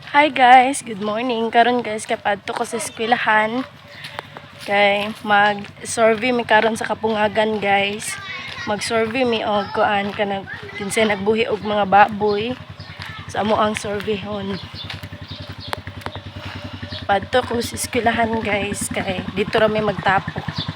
Hi guys, good morning. Karon guys kay padto ko sa eskwelahan. Kay mag-survey mi karon sa Kapungagan guys. Mag-survey mi og kuan kanang kinsay nagbuhi og mga baboy. Sa amo ang surveyhon. Padto ko sa eskwelahan guys kay dito ra mi magtapok.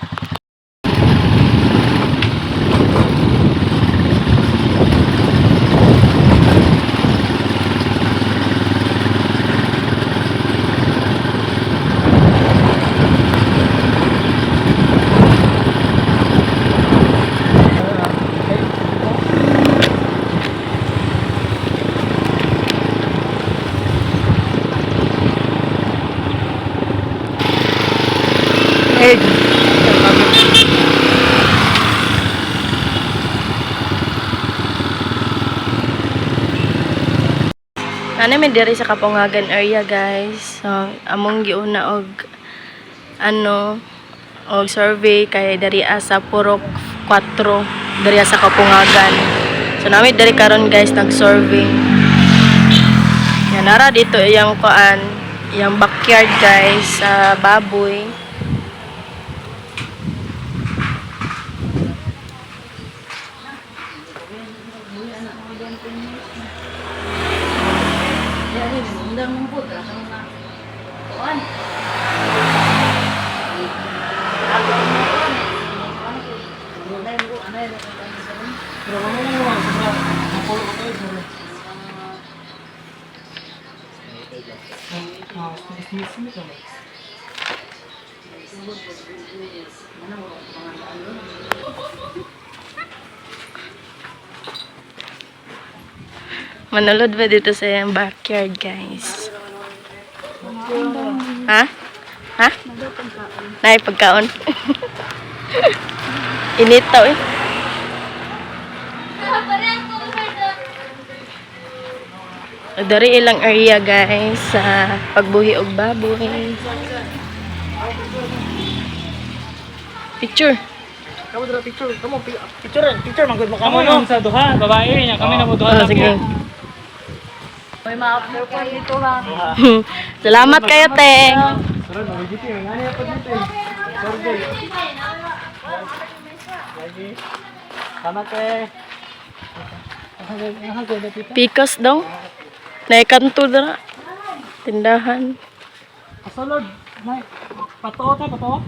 Ano mi diri sa Kapungagan area guys. So, among giuna og og survey kay dari sa Purok 4 dari sa Kapungagan. So nami diri karon guys nag-survey. Yan nara dito yung kuan, yung backyard guys sa baboy. Manulod ba dito sa yung backyard guys? Ha? Ha? Nay pagkaon. Initaw eh. Dari ilang area guys sa pagbuhi og baboy. Picture. Kamu dala picture, kamu picture manggod mo kamo no sa duha, babae nya kami na mo duha. Sige. May ma-upload ko dito ha. Salamat kayo, Teng. Sarod na dito, ngani pa dito. Sorry. Lagi. Salamat kay. Pikas daw. Naikanto na. Tindahan. Asalod. Nay. Pato ta, pato.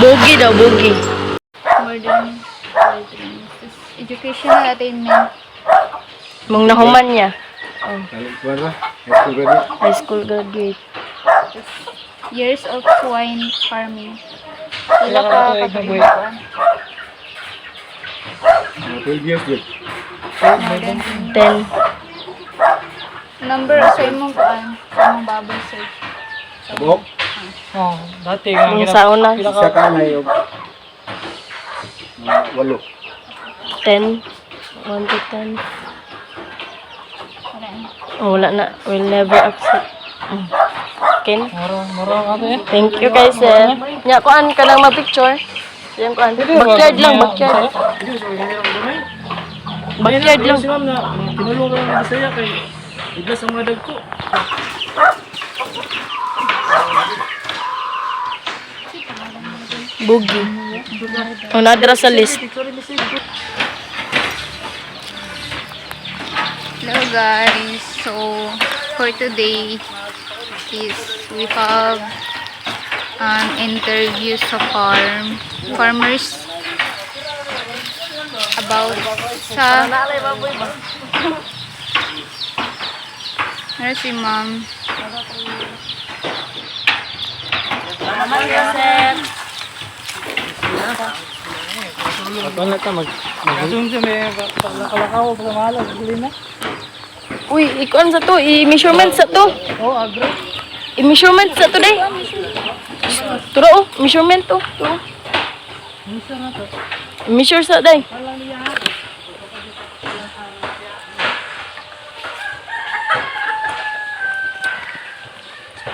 Bugi daw, bugi. More than educational attainment. Mong nahuman niya. Oh, Kuan high school graduate. high school graduate. Years of swine farming. Sila ka katubuan. 12 years yun. More than 10. number sa imong kuan, sa imong baboy search. Sabok. Oh, dati nga Yung sa una, Isa ka na yung 8. 10. 1 to 10. Oh, wala na. We'll never accept. Ken? moro ato eh. Thank you guys, sir. Nya, kuan ka lang mag-picture. Yung kuan. Backyard lang, backyard. Backyard lang. Si ma'am na tinulungan lang sa iya kay iglas ang mga dagko. Bugi. O, nadra sa list. Hello guys, so for today is we have an interview sa farmers about sa si ma'am. Ato na ta mag-zoom sa may kalakaw pa mahalag dili na. Uy, ikuan sa to. I-measurement sa to. Oh, agro. I-measurement sa to, day. Turo, oh. Measurement to. Turo. Misa na to. Measure sa, day.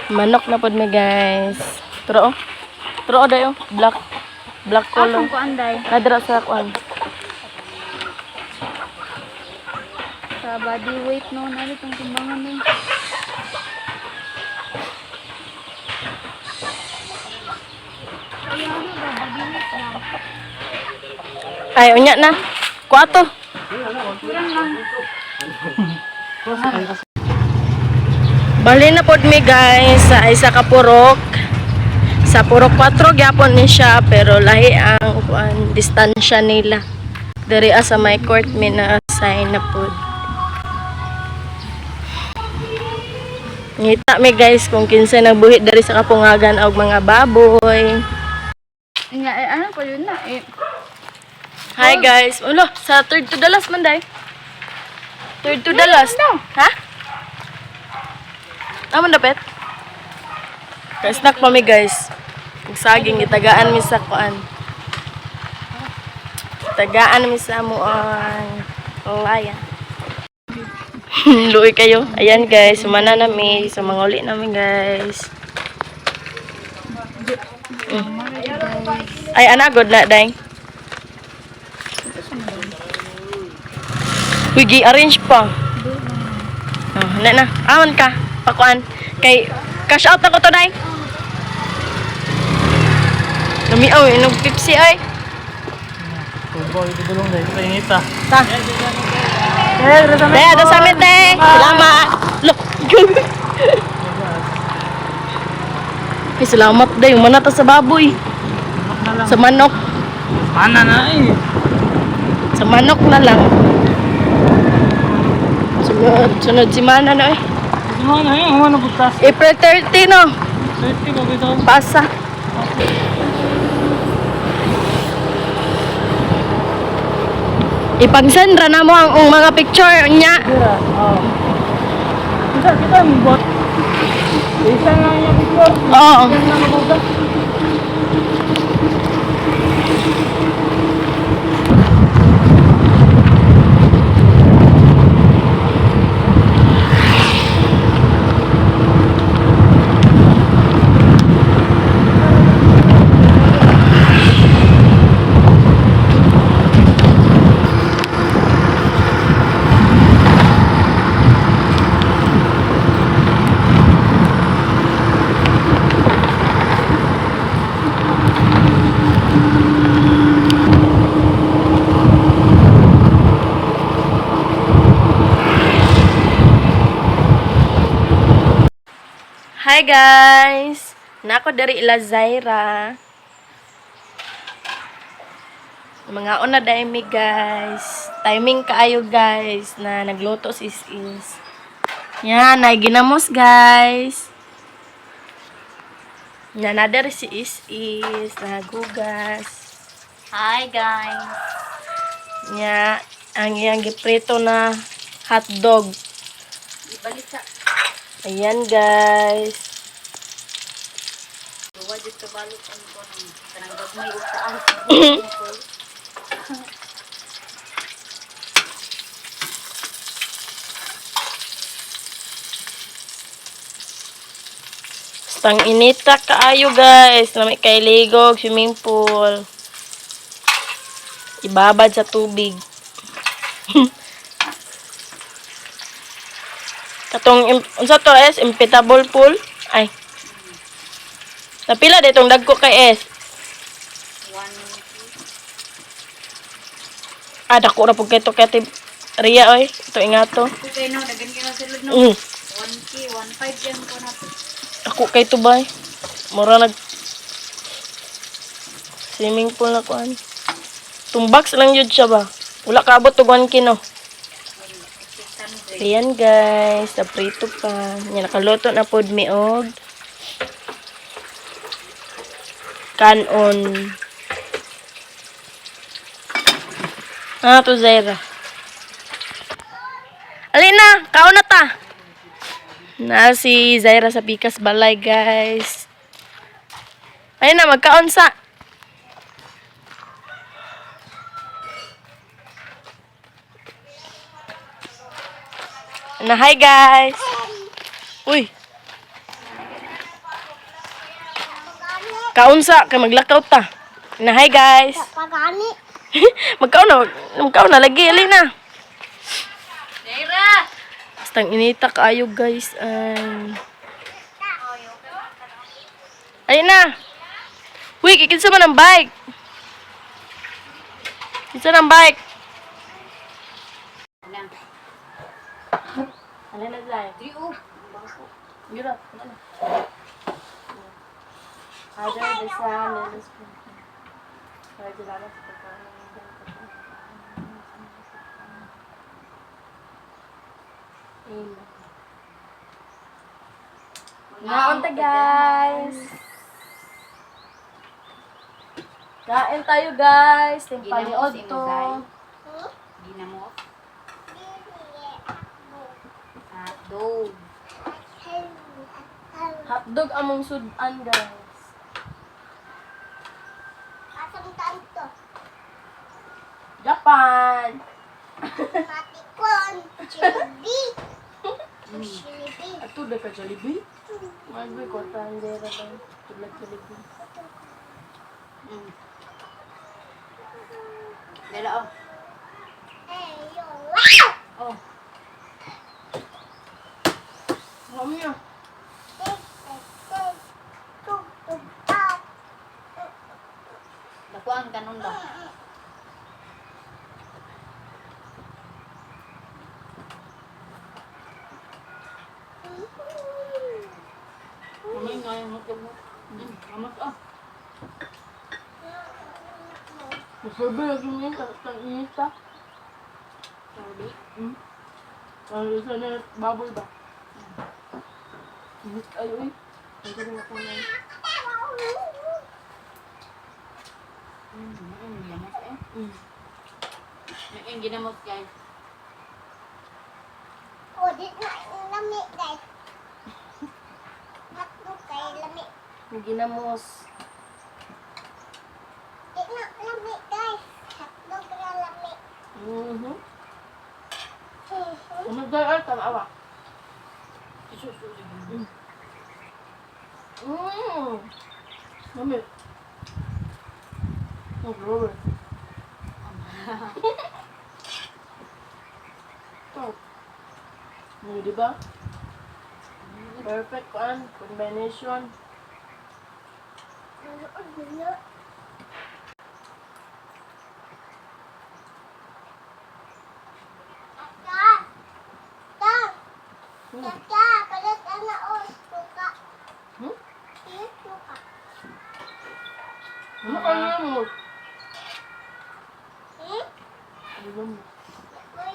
Manok na pod mi guys. Turo, oh. Turo, day, oh. Black color. Kung kuan day. Nadra sa kuan. Sa body weight no, nalit ang timbangan nun. Ay, ano ba? Body weight lang. Ay, unya na. Kuato. Kurang lang. Bali na pod mi guys sa isa ka purok. Sa purok 4 gyapon ni siya pero lahi ang kuan distansya nila. Diri sa may court mi na assign na pod. Ngita mi guys kung kinsa nagbuhi diri sa kapungagan og mga baboy. Nga, eh, ano pa yun na? Eh, Hi guys. Ulo, sa third to the last man day. Third to the last. Ha? Naman dapat? Ka-snack pa mi guys. Ang saging itagaan mi sa kuan. Tagaan mi sa amuan. Layan. Luoy kayo. Ayan guys, sumana nami, sumanguli namin guys. Ay anagod na dai. Wigi arrange pa. Na. Awan ka. Pakuan. Kay cash out na ko to dai. Namiaw inog Pepsi ay. Tubo, ito bulong dahil sa inita. Ta. Ada samit teh. Selamat. Loh. Selamat dai. Mana ta sa baboy? Sa manok. Mana na eh. Sa manok na lang. Sunod si Mana na eh. Mana eh, ang ano butas. April 30 no. Safety ba ito? Pasa. Ipagsendra na mo ang mga picture niya. Dira, oo. Kita ang bot. Isa lang yung picture. Oo. Isa lang ang butas. Hi guys. Nako dari ila Zaira. Mga una dai mi guys. Timing kaayo guys na nagluto si Is. Yan, ay ginamos guys. Yan na dari si Is nagugas. hi guys. Nya ang iyang giprito na hotdog. Ibalik sa Ayan guys. duwa dito balik ang ko ng kanang gagmay ug taas. Stang inita kaayo guys. Lami kay ligog, swimming pool. Ibabad sa tubig. Katong unsa to es impitable pool? Ay. Napila ditong dagko kay es. Dako ra pug kay to kay Ria oy. Ito ingato. Okay no, dagan ka na sulod no. 1K, 1.5 yan ko na to. Ako kay tubay. Mura nag swimming pool na kuan. Tumbox lang yun siya ba? Wala kaabot og 1 kilo. Ayan guys, naprito pa. Yan, nakaluto na pod mi og kanon. To Zaira. Alina, kaon na ta. Na si Zaira sa Pikas Balay guys. Ayun na, magkaon sa. Na hi guys. Uy. Kaunsa kay maglakaw ta. Na hi guys. Magkaon na lagi ali na. Zaira, Basta inita kaayo guys. Ayun na. Uy, kikinsa man ang bike. Kinsa ng bike. Ano na dyan? Gira. Ada desa lelos. Para jalan Naunta guys. Kain tayo guys. Tempaliod to. Ginamos. Hotdog. Hotdog among sudan guys. Asam tanto. Japan. Matikon. Chilibi. Chilibi. Ato na ka Jollibee? Magbe ko tandera lang. Tulad Jollibee. Dala oh. Eh, yo. Oh. Mami ah. Dako ang kanon ba? Mami ngayon mo ko mo. Amat ah. Masabi lagi niya sa inita. Sabi. Ano sana baboy ba? Init kayo eh. Ang galing ako na. Ginamos eh. May ginamos guys. Oh, di na lami guys. Hotdog kay lami. Ang ginamos. Di na lami guys. Hotdog na lami. Ano dahil ay tamawa? Mami. Oh, glory. Oh. Di ba? Perfect one. Combination. Tata, palit na o. Suka. Suka. Ano ka na mo? Hmm? Ano ba mo? Uy.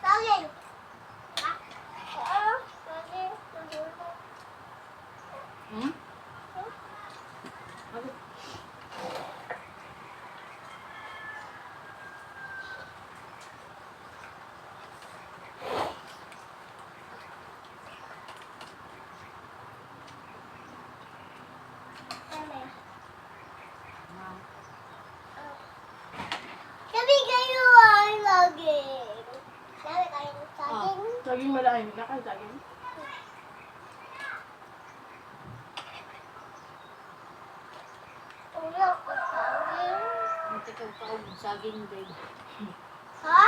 Saging. Sabi kayo ay saging. Sabi kayo saging. Saging malaking. Nakay saging. Ulo ko saging. Ikaw pa og saging babe. Ha?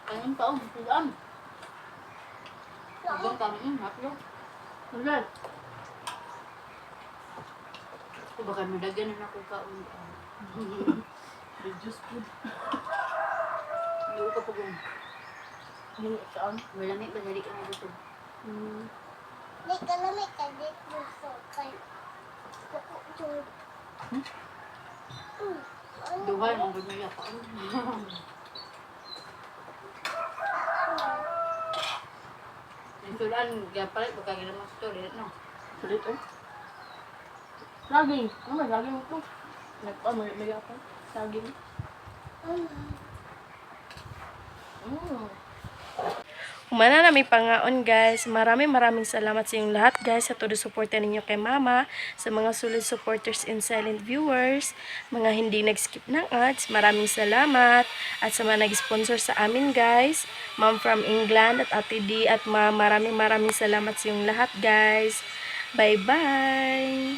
Kanon pa og tugan. Tugan kami haplo. Ulan. Ko baka madagyan na ako kaon. The juice food. Hindi ko pa kung Hindi saan. wala may badali ka na dito. Di ka lamig ka dito sa kay. Duhay mong gud may kaon. Isulan gapalit baka ginamos to dili no. Sulit eh. Saging. Ano may saging ito? May apa? Saging. Humana na may pangaon guys. Maraming salamat sa inyong lahat guys sa todo suporta ninyo kay mama, sa mga solid supporters and silent viewers, mga hindi nag-skip ng ads, maraming salamat. At sa mga nag-sponsor sa amin guys, Mom from England at Ate D at maraming salamat sa inyong lahat guys. Bye bye!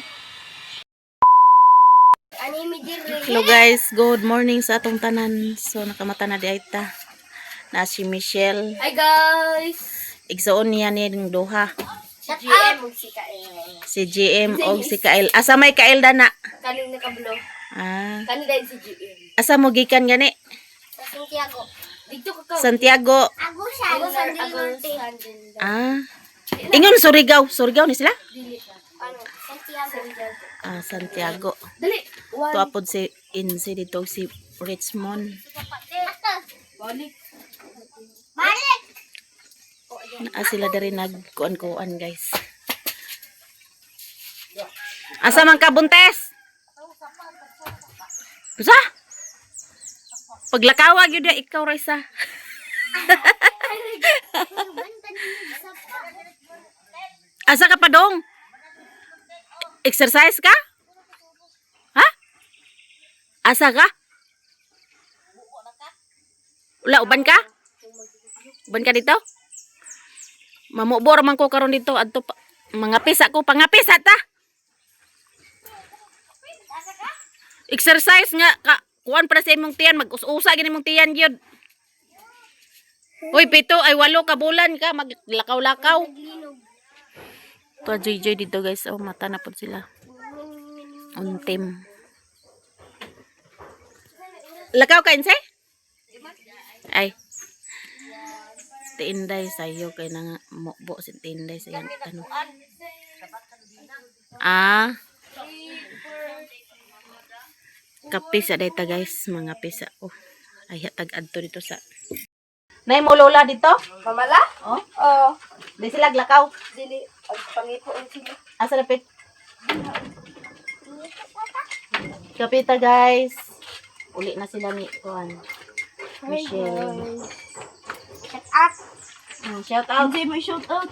Hello guys, good morning sa atong tanan. So nakamata na di ay ta. Na si Michelle. Hi guys! Igsoon niya ni ng duha. Shut up! Si Kael. Si GM o si Kael. Asa may Kael dana? Kaling nakablo. Ah. Kani dahil si GM. Asa mo gikan gani? Sa Santiago. Dito ka ka. Santiago. Ako siya. Ako Santiago. Ah. Ingon Surigao. Surigao ni sila? Ano? Santiago. Ah, Santiago. Dali. Tuapod si Insi dito si Richmond. Balik. Balik! Naa sila dari nagkuan-kuan guys. Asa man ka buntes? Usa? Paglakawag yun ikaw Raisa. Asa ka pa dong? Exercise ka? Ha? Asa ka? Wala, uban ka? Uban ka dito? Mamubor man ko karon dito. Adto pa. Mangapis ako. Pangapis ta. Exercise nga. Kuan para sa imong tiyan. Mag-usa gini mong tiyan yun. Uy, 7 ay 8 ka bulan ka. Maglakaw-lakaw. Ito, JJ dito guys. Oh, mata na po sila. Untim. Lakaw ka, Inse? Ay. Tinday sayo kay na nga mukbo si Tinday sa yan ano. Ah. Kapisa dayta guys, mga pisa. Oh. Ay hatag adto dito sa. Nay mo lola dito? Mamala? Oh. Oo. Di sila glakaw. Dili. Ang pangipuan sila. Asa napit? Kapita guys. Uli na sila ni Kuan. Michelle. Shut up! Shout out. Hindi mo shout out.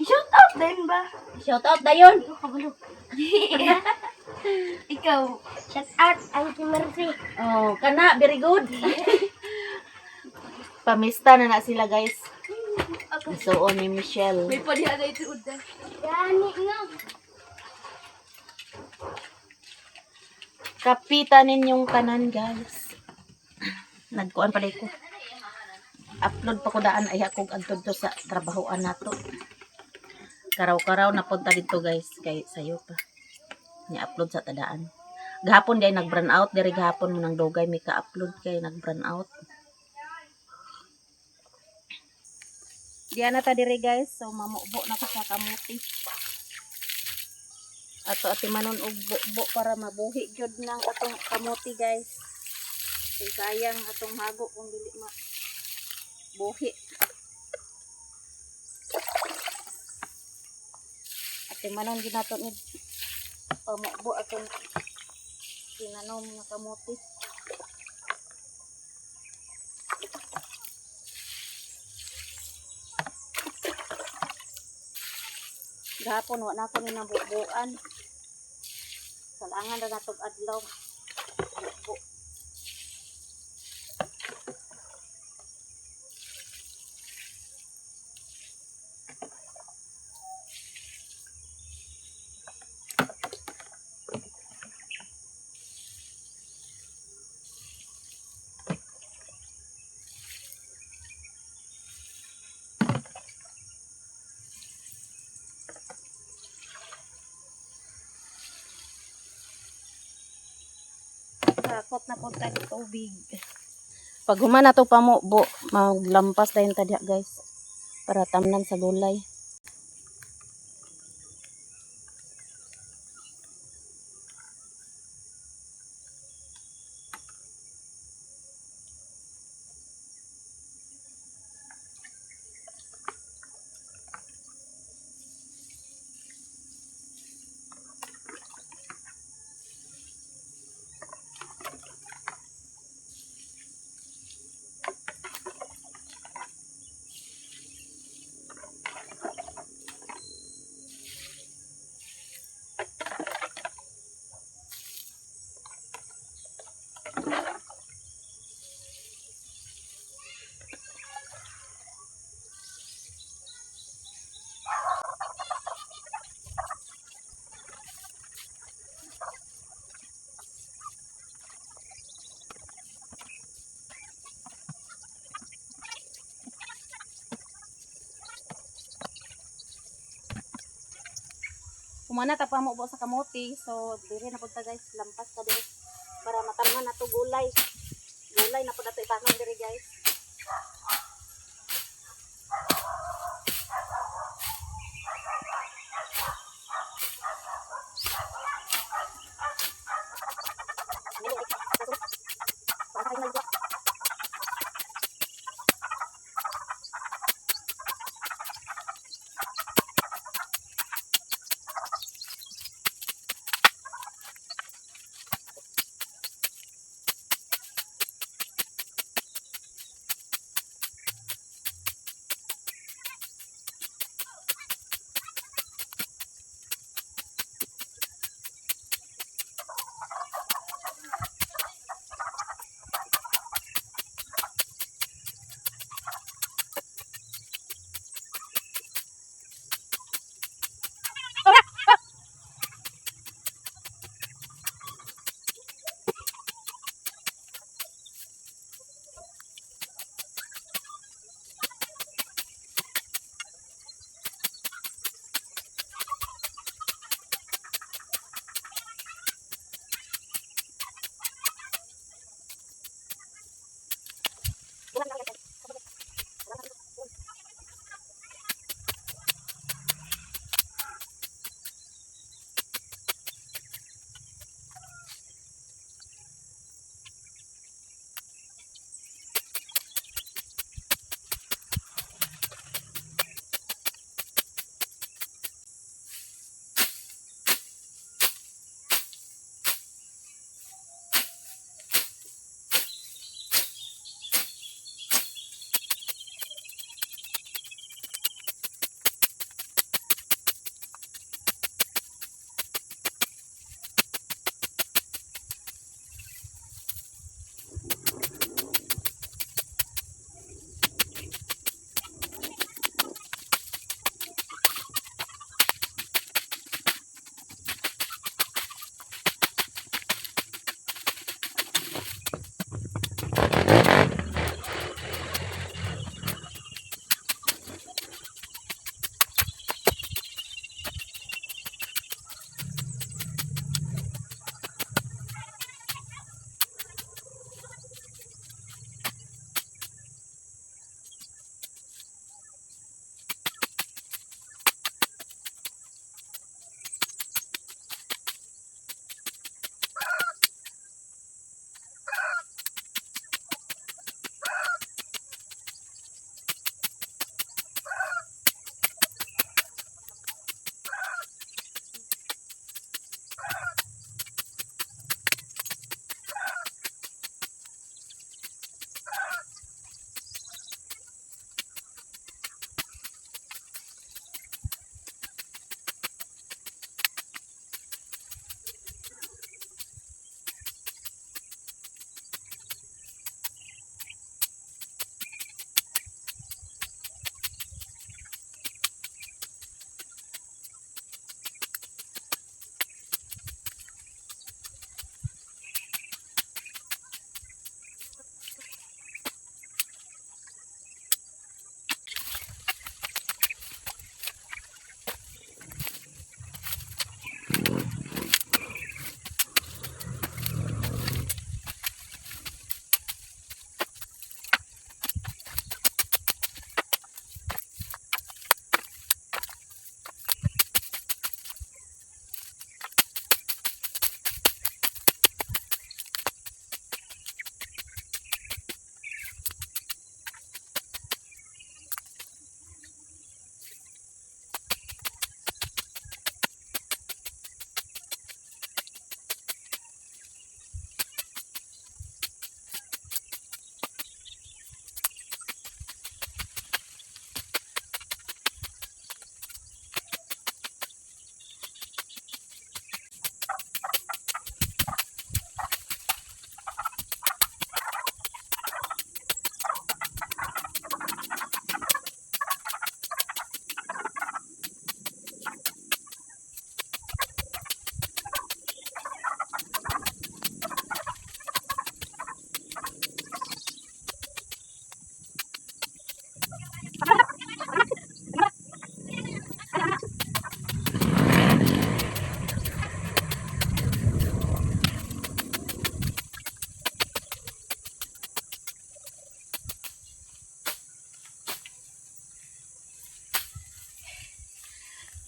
I-shout out din ba? Shout out dayon. Ikaw. Shut out. Auntie Mercy. Oh, kana very good. Pamista na sila guys. Isuon ni Michelle. May padiha na ito uda. Gani nga. Kapita ninyong tanan guys. Nagkuan pala ko. Upload pa ko daan ay akong adto to sa trabahoan nato. Karaw-karaw na punta dito guys kay sayo pa. Ni-upload sa tadaan. Gahapon day nag-burn out diri gahapon mo nang dugay mi ka-upload kay nag-burn out. Diyan na ta diri guys. So mamubo na ko sa kamuti. Ato ati manon og buo para mabuhi gyud nang atong kamuti guys. Kay sayang atong hago kung dili buhi. Ate manon ginato ni pamubo atong ginanom nga kamote. Gahapon wa na ko ni nabubuan. Salangan na natog adlaw. Buo. Sakot na punta ng tubig. Pag humana to pamubo, maglampas dayon ta diha guys. Para tamnan sa gulay. Kumana ta pa mo sa kamote. So dire na pud ta guys, lampas ka dire para matarman na to gulay. Gulay na pud ato itanong dire guys.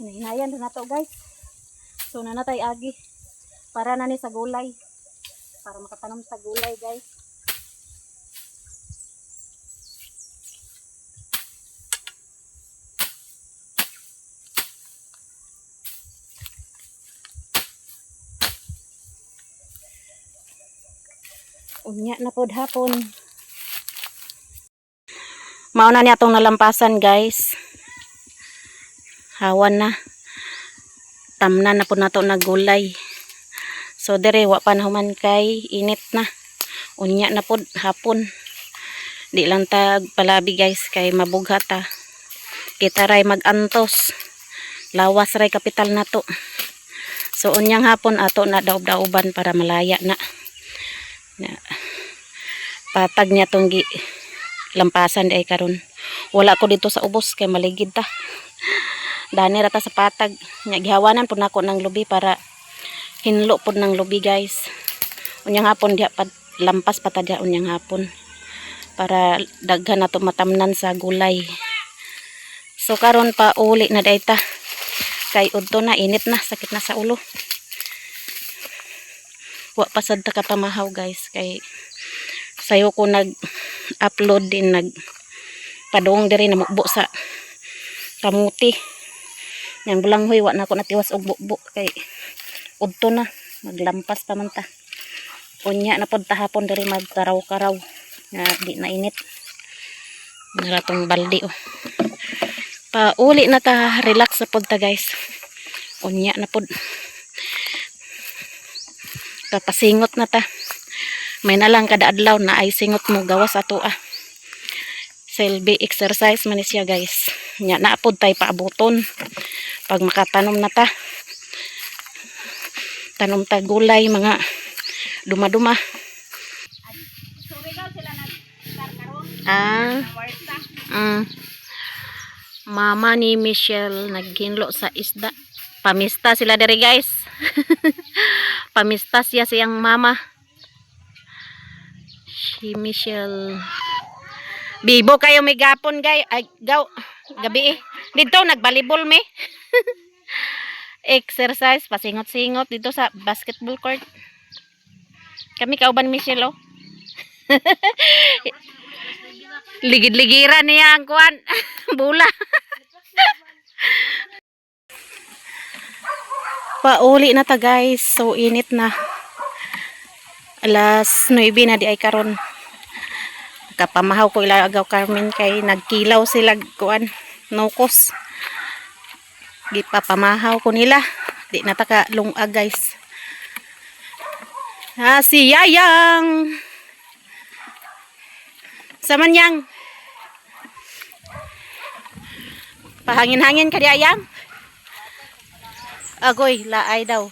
Hinahinayan na to guys. So nanatay agi. Para na ni sa gulay. Para makatanom sa gulay guys. Unya na pod hapon. Mauna niya itong nalampasan guys. Hawan na. Tamnan na po na ito nagulay. So dire wa pa nahuman kay init na. Unya na po hapon. Di lang tag palabi guys kay mabughat ta. Kita ray magantos. Lawas ray kapital na to. So unyang hapon ato na daob-daoban para malaya na. Patag niya tong lampasan di ay karon. Wala ko dito sa ubos kay maligid ta. Dani rata sa patag. Nya gihawanan pud nako ng lubi para hinlo pud ng lubi guys. Unyang hapon diha pad lampas patadya unyang hapon para daghan nato matamnan sa gulay. So karon pa uli na dayta. Kay udto na init na, sakit na sa ulo. Wa pasad ta kapamahaw guys kay sayo ko nag-upload din padung diri na mukbo sa kamuti. Yang bulanghoy wa na ko natiwas og bukbo kay udto na maglampas pa man ta. Unya na pod tahapon diri magkaraw-karaw nga di na init. Naratong baldi oh. Pauli na ta, relax na pod ta guys. Unya na pod. Papasingot na ta. May na lang kada adlaw na ay singot mo gawas ato ah. Selby exercise man siya guys. Nya na pod tay paabuton. Pag makatanom na ta. Tanom ta gulay mga duma-duma. Mama ni Michelle naghinlo sa isda. Pamista sila diri guys. Pamista siya siyang mama. Si Michelle. Bibo kayo may gapon guys. Ay, gabi eh. Dito nagbalibol me. Exercise, pasingot-singot dito sa basketball court. Kami kauban Michelle oh. Ligid-ligiran niya ang kuan. Bula. Pauli na ta guys. So init na. Alas 9 na di ay karon. Kapamahaw ko ilagaw Carmen kay nagkilaw sila kuan nukos. Gipapamahaw ko nila. Di na ta ka lungag guys. Si Yayang. Samanyang. Pahangin-hangin ka di Ayang. Agoy, laay daw.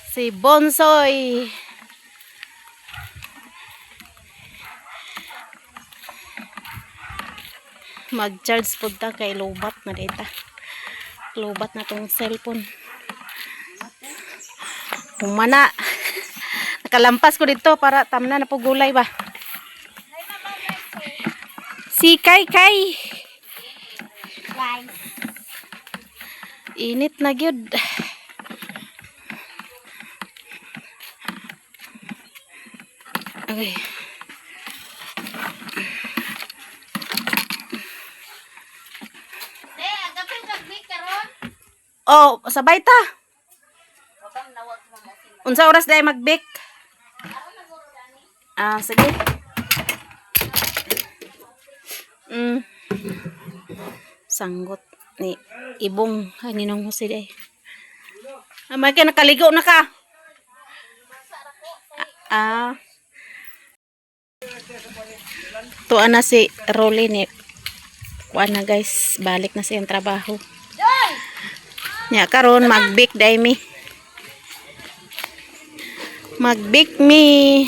Si Bonsoy. Mag-charge po ta kay lobat na data. Lobat na tong cellphone. Humana. Nakalampas ko dito para tamna na po gulay ba. Si Kay. Init na gyud. Okay. Oh, sabay ta. Unsa oras day mag-bake? Sige. Sanggot ni ibong ninong Jose day. May ka nakaligo na ka. Tuwa na si Rolly ni. Kuan na guys, balik na siyang trabaho. Nya karon mag-bake day mi. Mag-bake mi.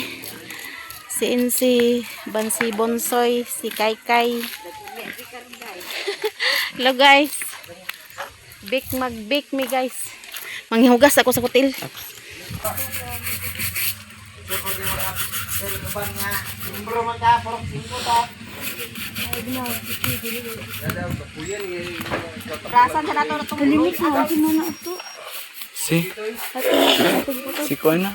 Si Insi, Bansi Bonsoy, si Kay. Hello guys. Mag-bake mi guys. Manghihugas ako sa kutil. Rasan sa nato na itong limit na. Si ko na.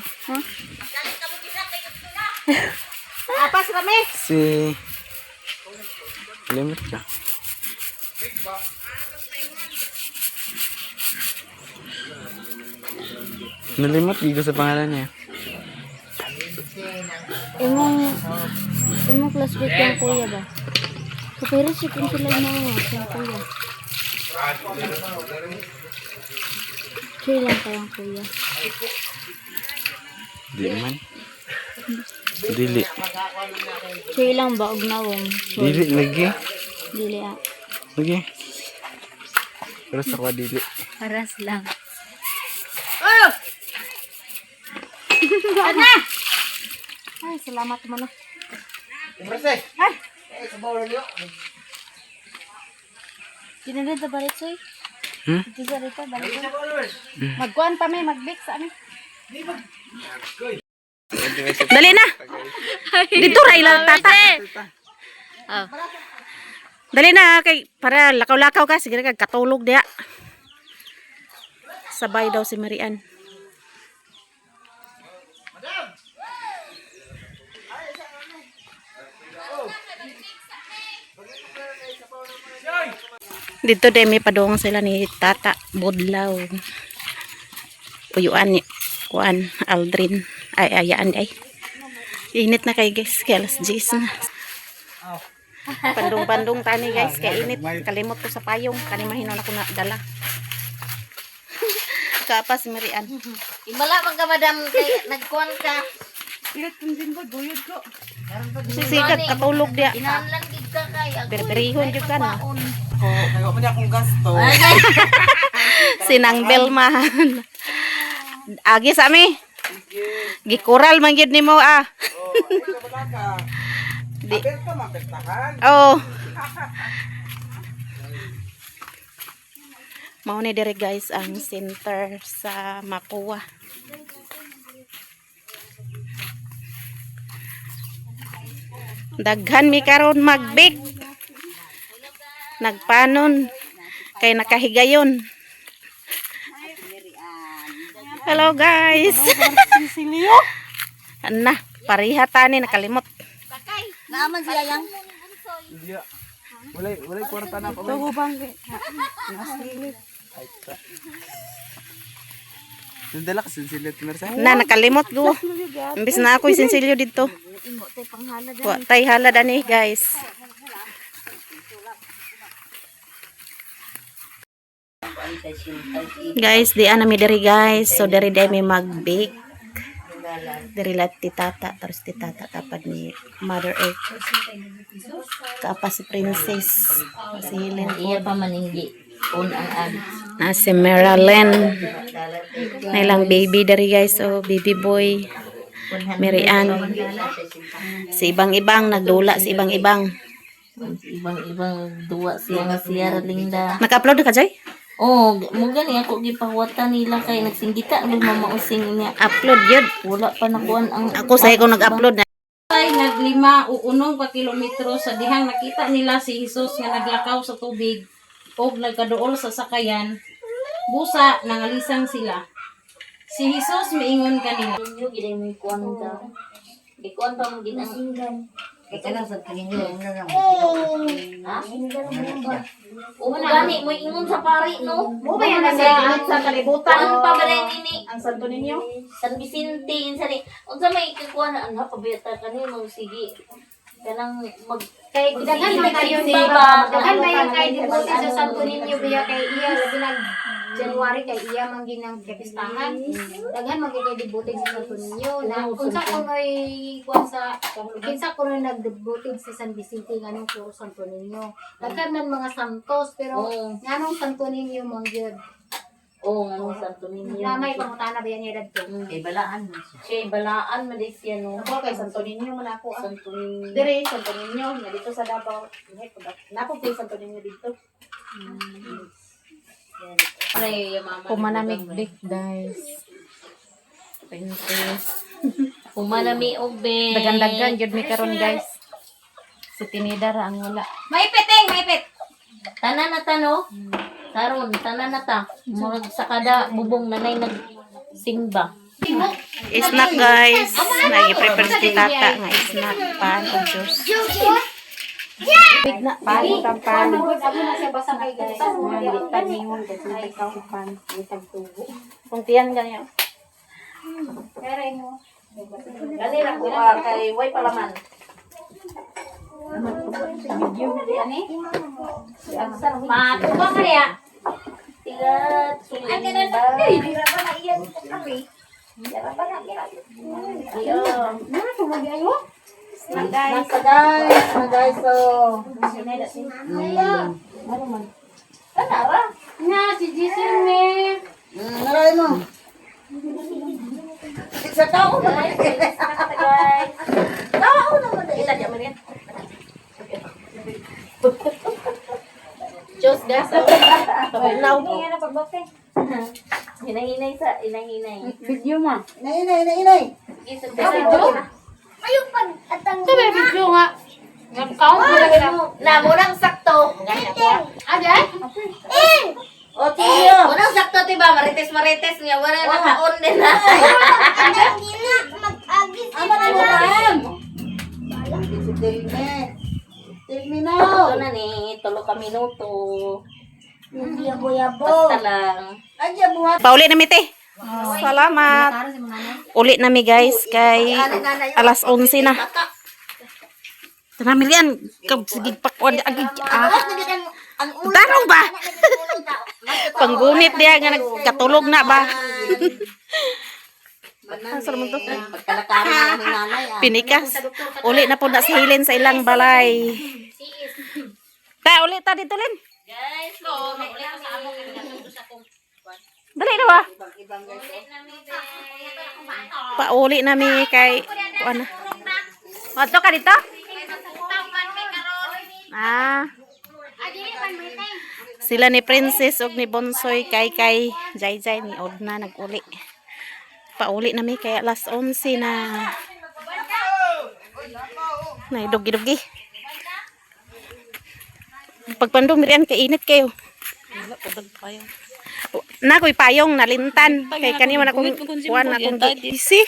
Apas rame. Si limit ka. Nalimot dito sa pangalan niya. Imong classmate yung kuya ba? Pero si kung sila yung kuya. Chill lang kayang kuya. Di man. Dili. Chill lang ba? Ugnawong. Dili lagi. Dili ah. Lagi. Pero sa kwa dili. Paras lang. Ana! Ay, salamat mo na. Ay! Dinadun sa baritsoy? Dito sa rito, baritsoy. Magkuhan pa may magbik sa amin. Dali na. Dito ray lang tata. Oh. Dali na kay para lakaw-lakaw ka sige kag katulog diha. Sabay daw si Marian. Dito din may padong sila ni Tata Budlaw. Uyuan ni Kuan Aldrin. Ay ayaan ay. Init na kay guys, kay alas 10 na. Pandong-pandong tani guys, kay init. Kalimot ko sa payong, kani mahinon ako na dala. Kapas si Marian. Imala pag ka madam kay nagkuhan ka. Sisikat katulog dia. Inanlan gid ka kay. Berberihon jud ka na. Kaya pa niya akong gasto. Sinang Belman. Agi sa mi. Gikural man gyud nimo ah. Di. Oh. Mao ni dire guys ang center sa Makua. Daghan mi karon magbik. Nagpanon kay nakahigayon. Hello guys. Ana, pariha tani nakalimot. Naaman siya yang. Wala kwarta na pa. Nandala ka sinsilit mersa. Na nakalimot go. Imbis na ako isinsilyo dito. Wa tay halad ani guys. Guys, di ana mi diri guys. So diri day mi mag-bake. Diri lat ti Tata, terus ti Tata tapad ni Mother Earth. Kaapa si Princess. Si Helen Iya pa maninggi. Un ang ag. na si Marilyn. Na ilang baby dari guys. So baby boy. Marian. Si ibang-ibang nagdula si ibang-ibang. Ibang-ibang duwa siya nga siya Linda. Naka-upload ka Joy? Oh, mo gani ako gipahuwatan nila kay nagsinggita ng mamausing niya. Upload yun. Wala pa nakuan ang Ako sa ko nag-upload na. Ay naglima o unong pa kilometro sa dihang nakita nila si Jesus nga naglakaw sa tubig o nagkaduol sa sakayan. Busa nangalisang sila. Si Jesus miingon kanila. inyo gid mo kuan daw. Ikuan pa mo gid ang Ikaw sa tingin niyo na lang. Ha? O gani mo ingon sa pari no. Mo ba yan sa kalibutan? Ano pa ba nini? Ang santo ninyo? San Vicente insa ni. Unsa may ikuan na ana pabiyata kanimo sige. Kanang mag Kay daghan man kayo ni daghan ba yung kay devote sa Santo Niño biya kay iya labi nag January kay iya man ginang kapistahan. Daghan man kay devote sa Santo Niño na unsa ko may kuan sa kinsa ko rin nagdevote sa San Vicente nganong puro Santo Niño. Daghan man mga santos pero nganong Santo Niño man gyud. oh ngano santo ninyo. Namay pangutana ba yan niya dadto. Kay balaan. Siya balaan man siya no. Ako kay santo ninyo man ako. Santo ninyo. Dire santo ninyo nga dito sa Davao. Napo kay santo ninyo dito. Pare mama. Pumanamig big guys. Princess. Pumanami og be. Dagan-dagan jud mi karon guys. Si Tinida ra ang wala. Maipit eh, maipit. Tanan na ta no? Karon tanan na ta. Murag sa kada bubong nanay nagsimba. Snack guys. Nag-prepare si tata nga snack pan o juice. Pan tampan. Ako na siya basa kay guys. Hindi paningon kasi ikaw pan itag tubo. Kung tiyan ganyan. Pero mo. Gani ra ko kay way palaman. Matuwa ka niya. Tigat sulit. Ay kana na. Hindi ra ba na iyan kami. Ayo. Na tumagi ayo. Nasa guys, na guys so. Na si Jason me. Naray mo. Sa tao naman. Guys. Tao naman. Ila diyan mo rin. Diyos gas. Now. Nga na pagbote. Hinahinay sa hinahinay. Video mo. Inay. Isa video. Ayaw pag atang Ito may video nga. Nag-count mo lang na. Na murang sakto. Aday? O tiyo. Murang sakto tiba marites niya wala na kaon din na. hindi na mag-agis. Ama na mo man. Ito na ni, tulo ka minuto. Yabo-yabo. Basta lang. Pauli na mite. Salamat. Uli na mi guys kay alas 11 na. Tanah milian kau sige pakwan agi. Tarong ba? Panggunit dia nga nagkatulog na ba? Asa man to? Pinikas. Uli na po na sa hilin sa ilang balay. Ta uli ta dito lin. Guys, so may ulit sa among sa kong Dali na ba? Pauli na mi kay ano? Mato ka dito? Ah. Sila ni Princess ug ni Bonsoy kay Jai ni Odna nag-uli. Pauli na mi kay alas 11 na. Dugi-dugi. Pagpandong mirian kay init kayo. Na ko'y payong nalintan kay kanina akong kuan akong isi.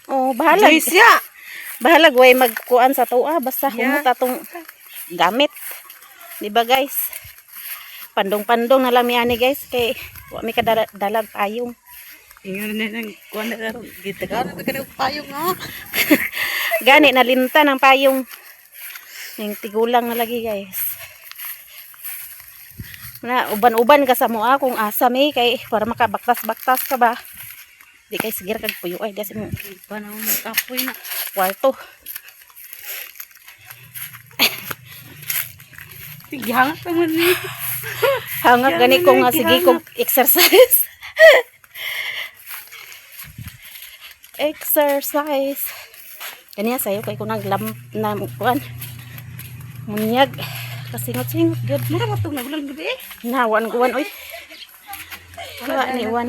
Oh, bahala. Bahala way magkuan sa tuwa basta humuta tong gamit. Di ba guys? Pandong-pandong na lang ani guys kay wa mi kadalag payong. Ingon na nang kuan na ron. Gitagan na kanang payong ha. Gani nalintan ang payong. Ning tigulang na lagi guys. Na uban-uban ka sa mua kung asa mi kay para makabaktas-baktas ka ba. Di kay sigir kag puyo ay dasi mo Panahon mo kapoy na. kwarto. Tigyangat naman ni. Hangak gani ko nga sige kog exercise. Exercise. Kaniya sayo kay kunang na kuan. Munyag kasingot-singot gyud. Mura matog na bulan gabi. Nawan kuan oy. Wala ni wan.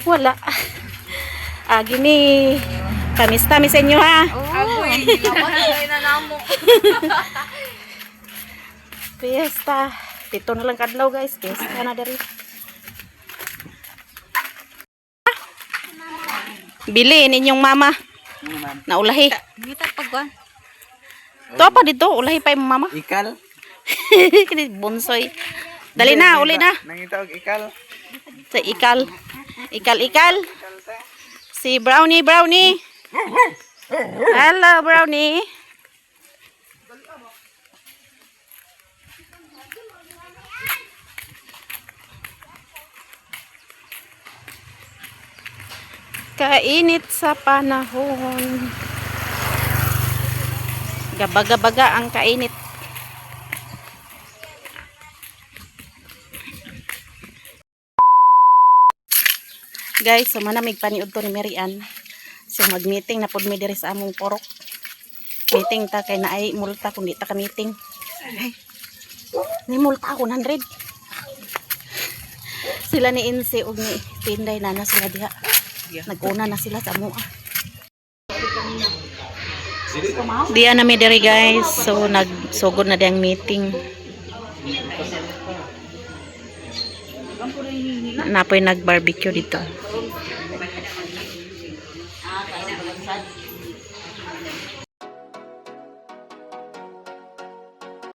Wala. Gini tamis-tamis sa inyo ha. Agoy, ginawa na namo. Fiesta. Dito na lang kadlaw guys. Fiesta na diri. Bili ninyong mama. Naulahi. Ngita pagwan. To pa dito, ulahi pa yung mama. Ikal. Kini bonsoy. Dali na, uli na. Nangita og ikal. Sa ikal. Ikal. Si Brownie. Hello, Brownie. Kainit sa panahon. Gabaga-baga ang kainit. Guys, so manamig paniud to ni Marian. So mag-meeting na pud mi diri sa among porok. Meeting ta kay naay multa kung di ta ka meeting. Ni multa ako 100. Sila ni Inse ug ni Tinday na sila diha. Nag-una na sila sa amoa. Diyan na mi diri guys. So nagsugod na diyang meeting. Napoy nag-barbecue dito.